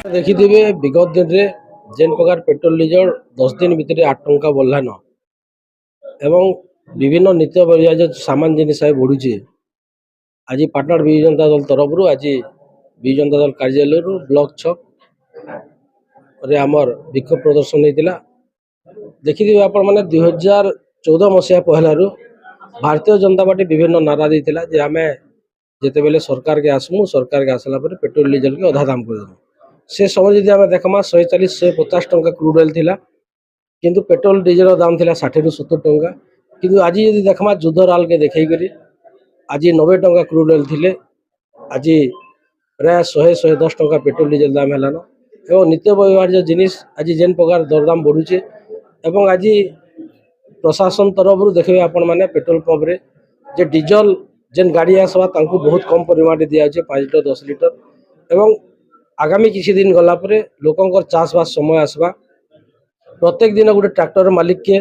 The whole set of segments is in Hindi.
देखिथिबे विगत दिन रे जेन प्रकार पेट्रोल डीजल 10 दिन भितर 8 टंका बढ़लान एवं विभिन्न नित्य प्रयोजन सामान जिनिस बढ़ुचे। आज पाटनार विजु जनता दल तरफ आज विजु जनता दल कार्यालय ब्लॉक छक रे आमर विक्षोभ प्रदर्शन होता। देखिए आपण मैंने 2014 मसीहा पहलू भारतीय जनता पार्टी विभिन्न नारा देता जे आम जिते बेले सरकार के आसमु सरकार के आसला पर पेट्रोल डीजल के अधा दाम कर से समय जब आम देखमा 140-150 टंका क्रूड ऑयल थिला किंतु पेट्रोल डीजल दाम थिला 60 ରୁ 70 टंका। किंतु आज यदि देखमा जुद्धराल के देखई करी आज 90 टंका क्रूड ऑयल थिले आज प्राय 100-110 टंका पेट्रोल डीजल दाम है एवं नित्य व्यवहार्य जिनिस आज जेन प्रकार दरदाम बढ़ुचे एवं आज प्रशासन तरफ देखिए आपण मैंने पेट्रोल पंप रे जे डीजल जेन गाड़ी आसवा तांको बहुत कम परिमाण दिया 5 लीटर 10 लीटर एवं आगामी किसी दिन गला परे लोकंकर चाषबास समय आसवा प्रत्येक दिन गोटे ट्रैक्टर मालिक के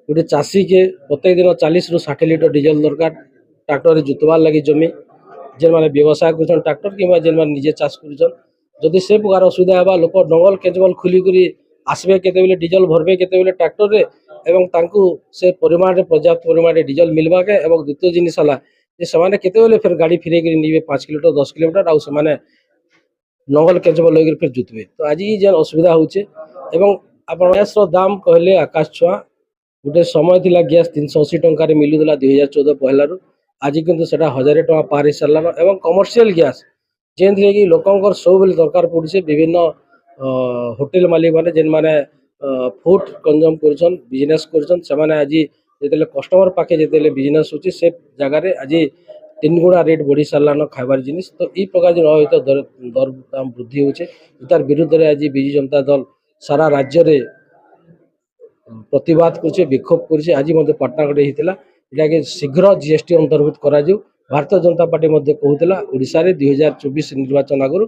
गोटे चाषी के प्रत्येक दिन 40 ରୁ 60 लीटर डीजल दरकार ट्रैक्टर जुतवार लगी जमी जेन माने व्यवसाय कर ट्रैक्टर कि जेन माने निजे चाष कर जदि से प्रकार असुविधा है लोक डंगल केजबल खुलिकी आसबे केते डीजल भरबे केते ट्रैक्टर रे एवं तांकु से परिमाण पर्याप्त परिमाण डीजल मिलवा के एवं द्वितीय जिनिस है जे समाने केते फिर गाड़ी फिरे निबे 5 किलोमीटर 10 किलोमीटर आउ समाने नंगल केजबल लगे फिर जुतबे। तो आज ये जेन असुविधा होचे एवं आपण गैस रो दाम कहले आकाश छुआ गोटे समय थिला गैस 380 टंका रे मिलुला 2014 पहलारू आज किंतु सेटा 1000 टंका पार हो सारा एवं कमर्शियल गैस जेन कि लोकंकर सब बेले दरकार पड़े विभिन्न होटेल मालिक माने जेन माने फूड कंज्यूम करछन बिजनेस करछन से माने आज जेतेले कस्टमर पाके जेतेले बिजनेस होची से जगह रे आज 3 गुणा रेट बढ़ी सारान खाइबार जिनिस। तो ई प्रकार जो रहित दर दाम वृद्धि होचे तार विरुद्ध रे आज विजु जनता दल सारा राज्य रे प्रतिवाद करछे विक्षोभ करछे। आज मध्य पाटनागढ़ होता यहाँ के शीघ्र जीएसटी अंतर्भुक्त करा भारतीय जनता पार्टी मध्य कहूला ओडिशा रे 2024 निर्वाचन आगु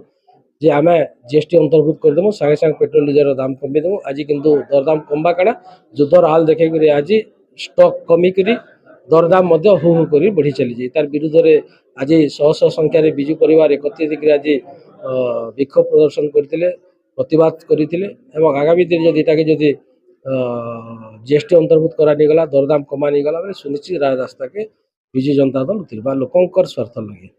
जे आम जीएसटी अंतर्भुक्त करदेमु सागे सागे पेट्रोल डीजल दाम कमीदेमु। आज किंतु दरदाम कमबा काଣା युद्धर हाल देखिए आज स्टॉक कमिक दरदाम हु हु कर बढ़ी चली तार विरुद्ध रे आज शह शह संख्यार विजु परिवार एकत्रित आज विक्षोभ प्रदर्शन करते प्रतिवाद करते आगामी दिन जदि जीएसटी अंतर्भुक्त करा दरदाम कमा नहीं गला सुनिश्चित रास्ता के विजु जनता दल लोकंकर स्वार्थ लगे।